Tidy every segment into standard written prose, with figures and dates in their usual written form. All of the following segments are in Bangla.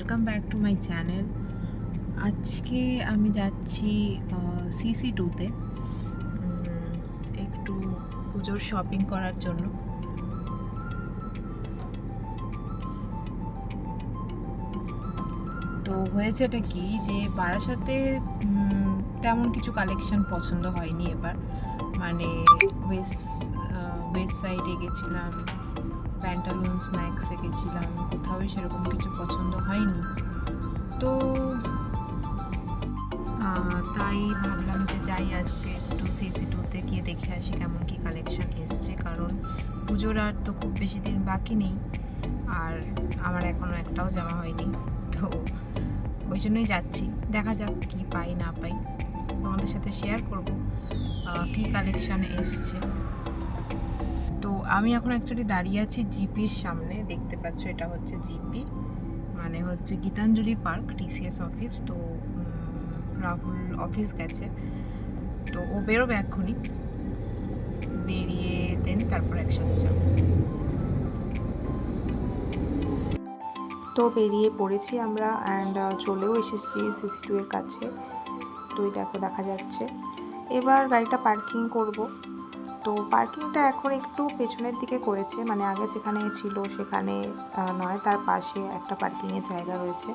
Welcome back to my channel. আজকে আমি যাচ্ছি CC2-তে একটু পুজোর শপিং করার জন্য। তো হয়েছেটা কি যে বারাসাতে তেমন কিছু কালেকশন পছন্দ হয়নি এবার। মানে ওয়েস্ট সাইডে গেছিলাম, প্যান্টালুন্স ম্যাক্সে গেছিলাম, কোথাও সেরকম কিছু পছন্দ হয়নি। তো তাই ভাবলাম যে যাই আজকে একটু CC2-তে গিয়ে দেখে আসি কেমন কি কালেকশন এসছে, কারণ পুজোর আর তো খুব বেশি দিন বাকি নেই, আর আমার এখনও একটাও জামা হয়নি। তো ওই জন্যই যাচ্ছি, দেখা যাক কি পাই না পাই, তোমাদের সাথে শেয়ার করব কি কালেকশন এসছে। তো আমি এখন অ্যাকচুয়ালি দাঁড়িয়ে আছি জিপির সামনে, দেখতে পাচ্ছ এটা হচ্ছে জিপি, মানে হচ্ছে গীতাঞ্জলি পার্ক TCS অফিস। তো রাহুল অফিস গেছে, তো ও বেরোবে এক্ষুনি, বেরিয়ে দেন তারপর একসাথে যাব। তো বেরিয়ে পড়েছি আমরা অ্যান্ড চলেও এসেছি CC2 এর কাছে। তো দেখো দেখা যাচ্ছে, এবার গাড়িটা পার্কিং করব। তো পার্কিংটা এখন একটু পেছনের দিকে করেছে, মানে আগে যেখানে ছিল সেখানে নয়, তার পাশে একটা পার্কিংয়ের জায়গা রয়েছে।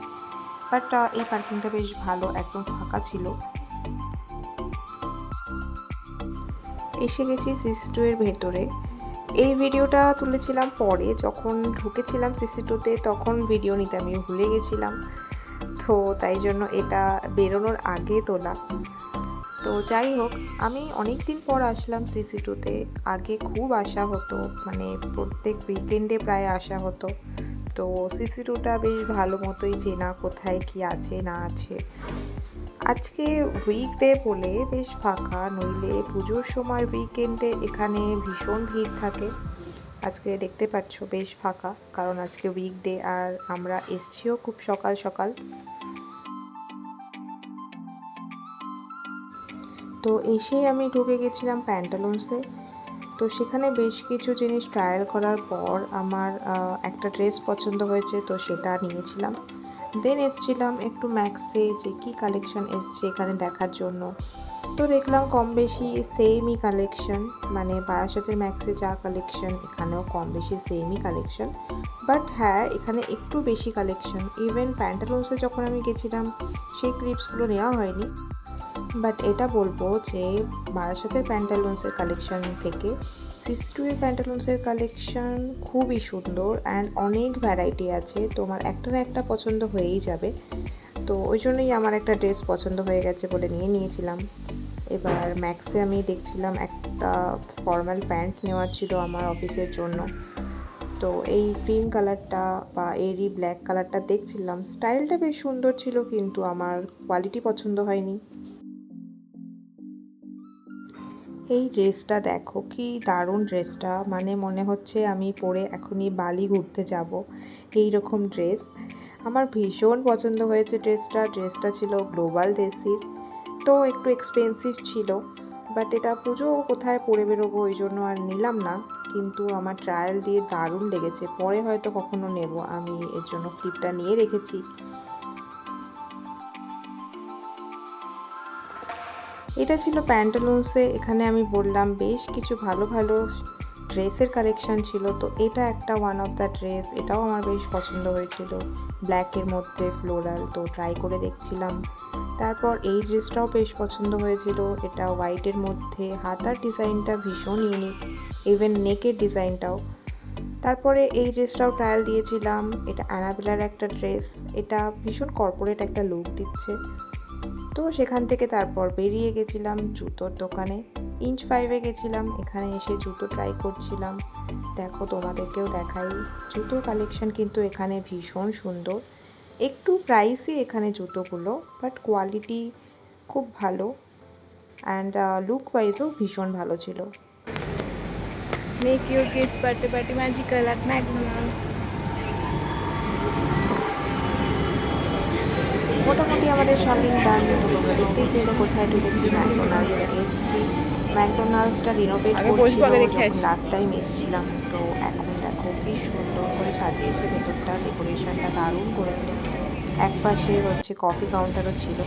বাট এই পার্কিংটা বেশ ভালো, একদম ফাঁকা ছিল। এসে গেছি CC2 এর ভেতরে। এই ভিডিওটা তুলেছিলাম পরে, যখন ঢুকেছিলাম CC2-তে তখন ভিডিও নিতে আমি ভুলে গেছিলাম, তো তাই জন্য এটা বেরোনোর আগে তোলা। তো যাই হোক, আমি অনেক দিন পর আসলাম CC2-তে। আগে খুব আসা হতো, মানে প্রত্যেক উইকেন্ডে প্রায় আসা হতো। তো CC2টা বেশ ভালো মতোই চেনা, কোথায় কি আছে না আছে। আজকে উইকডে বলে বেশ ফাঁকা, নইলে পুজোর সময় উইকেন্ডে এখানে ভীষণ ভিড় থাকে। আজকে দেখতে পাচ্ছ বেশ ফাঁকা, কারণ আজকে উইকডে আর আমরা এসছিও খুব সকাল সকাল। তো এসেই আমি ঢুকে গেছিলাম প্যান্টালুন্সে। তো সেখানে বেশ কিছু জিনিস ট্রায়াল করার পর আমার একটা ড্রেস পছন্দ হয়েছে, তো সেটা নিয়েছিলাম। দেন এসছিলাম একটু ম্যাক্সে, যে কী কালেকশন এসছে এখানে দেখার জন্য। তো দেখলাম কম বেশি সেমই কালেকশন, মানে বারাসাতের ম্যাক্সে যা কালেকশন এখানেও কম বেশি সেমই কালেকশন। বাট হ্যাঁ, এখানে একটু বেশি কালেকশন। ইভেন প্যান্টালুন্সে যখন আমি গেছিলাম সেই ক্লিপসগুলো নেওয়া হয়নি। বাট এটা বলবো যে বারাসাতের প্যান্টালুন্সের কালেকশন থেকে CC2 এর প্যান্টালুন্সের কালেকশন খুবই সুন্দর অ্যান্ড অনেক ভ্যারাইটি আছে, তোমার একটা না একটা পছন্দ হয়েই যাবে। তো ওই জন্যই আমার একটা ড্রেস পছন্দ হয়ে গেছে বলে নিয়েছিলাম। এবার ম্যাক্সে আমি দেখছিলাম একটা ফর্মাল প্যান্ট নেওয়ার ছিল আমার অফিসের জন্য। তো এই ক্রিম কালারটা বা এরি ব্ল্যাক কালারটা দেখছিলাম, স্টাইলটা বেশ সুন্দর ছিল, কিন্তু আমার কোয়ালিটি পছন্দ হয়নি। এই ড্রেসটা দেখো কি দারুণ ড্রেসটা, মানে মনে হচ্ছে আমি পরে এখনই বালি ঘুরতে যাব, এই রকম ড্রেস। আমার ভীষণ পছন্দ হয়েছে ড্রেসটা ছিল গ্লোবাল দেশির। তো একটু এক্সপেন্সিভ ছিল, বাট এটা পুজো কোথায় পরে বেরোবো ওই জন্য আর নিলাম না। কিন্তু আমার ট্রায়াল দিয়ে দারুণ লেগেছে, পরে হয়তো কখনো নেব, আমি এর জন্য ক্লিপটা নিয়ে রেখেছি। এটা ছিল প্যান্টালুন্সে, এখানে আমি বললাম বেশ কিছু ভালো ভালো ড্রেসের কালেকশন ছিল। তো এটা একটা ওয়ান অফ দ্য ড্রেস, এটাও আমার বেশ পছন্দ হয়েছিল, ব্ল্যাকের মধ্যে ফ্লোরাল, তো ট্রাই করে দেখছিলাম। তারপর এই ড্রেসটাও বেশ পছন্দ হয়েছিল, এটা হোয়াইটের মধ্যে, হাতার ডিজাইনটা ভীষণ ইউনিক, ইভেন নেকের ডিজাইনটাও। তারপরে এই ড্রেসটাও ট্রায়াল দিয়েছিলাম, এটা অ্যানাবেলার একটা ড্রেস, এটা ভীষণ কর্পোরেট একটা লুক দিচ্ছে। তো সেখান থেকে তারপর বেরিয়ে গেছিলাম জুতোর দোকানে, ইঞ্চ 5-এ গেছিলাম, এখানে এসে জুতো ট্রাই করছিলাম। দেখো তোমাদেরকেও দেখাই, জুতোর কালেকশন কিন্তু এখানে ভীষণ সুন্দর। একটু প্রাইসই এখানে জুতোগুলো, বাট কোয়ালিটি খুব ভালো অ্যান্ড লুক ওয়াইজও ভীষণ ভালো ছিল। Make your kids birthday party magical at McDonald's. মোটামুটি আমাদের শপিং ডান। তো তোমরা দেখতেই পেলে কোথায় ঢুকেছি, ম্যাকডোনাল্ডসে এসেছি। ম্যাকডোনাল্ডসটা রিনোভেট করছিল যখন লাস্ট টাইম এসেছিলাম। তো এখন দেখো কি সুন্দর করে সাজিয়েছে ভেতরটা, ডেকোরেশনটা দারুণ করেছে। একপাশে হচ্ছে কফি কাউন্টারও ছিল।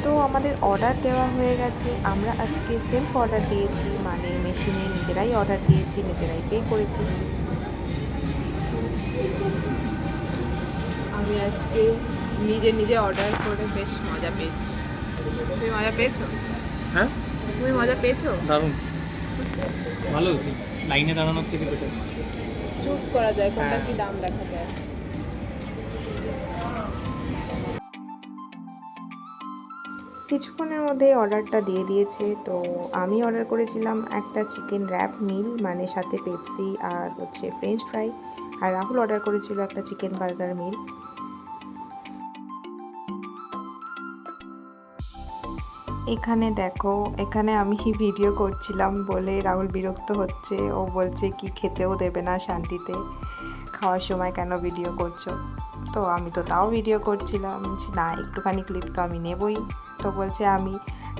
তো আমাদের অর্ডার দেওয়া হয়ে গেছে। আমরা আজকে সেলফ অর্ডার দিয়েছি, মানে মেশিনে নিজেরাই অর্ডার দিয়েছি, নিজেরাই পে করেছি। আমি আজকে নিজে নিজে অর্ডার করে বেশ মজা পেয়েছি। তুমি মজা পেয়েছো? হ্যাঁ, তুমি মজা পেয়েছো? দারুণ ভালো হয়েছে। লাইনে দাঁড়ানোর থেকে বেটার। চুজ করা যায় কোনটা হ্যাঁ। কি দাম দেখা যায়। কিছুক্ষণের মধ্যেই অর্ডারটা দিয়ে দিয়েছে। তো আমি অর্ডার করেছিলাম একটা চিকেন র্যাপ মিল, মানে সাথে পেপসি আর হচ্ছে ফ্রেঞ্চ ফ্রাই। আর রাহুল অর্ডার করেছিল একটা চিকেন বার্গার মিল। এখানে দেখো, এখানে আমি ভিডিও করছিলাম বলে রাহুল বিরক্ত হচ্ছে। ও বলছে কি খেতেও দেবে না শান্তিতে, খাওয়ার সময় কেন ভিডিও করছো। তো আমি তো তাও ভিডিও করছিলাম, বলছি না একটুখানি ক্লিপ তো আমি নেবই। তো বলছে আমি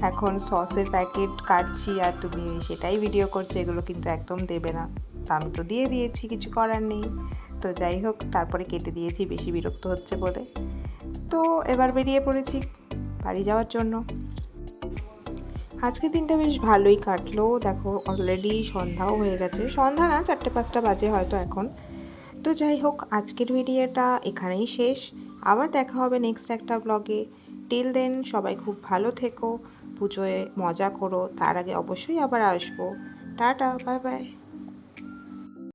এখন সসের প্যাকেট কাটছি আর তুমি সেটাই ভিডিও করছো, এগুলো কিন্তু একদম দেবে না। তো আমি তো দিয়ে দিয়েছি, কিছু করার নেই। তো যাই হোক, তারপরে কেটে দিয়েছি বেশি বিরক্ত হচ্ছে বলে। তো এবার বেরিয়ে পড়েছি বাড়ি যাওয়ার জন্য। আজকের দিনটা বেশ ভালোই কাটলো। দেখো অলরেডি সন্ধ্যাও হয়ে গেছে, সন্ধ্যা না 4-5টা বাজে হয়তো এখন। তো যাই হোক, আজকের ভিডিওটা এখানেই শেষ। আবার দেখা হবে নেক্সট একটা ব্লগে। টিল দেন সবাই খুব ভালো থেকো, পুজোয় মজা করো, তার আগে অবশ্যই আবার আসবো। Tata, bye bye.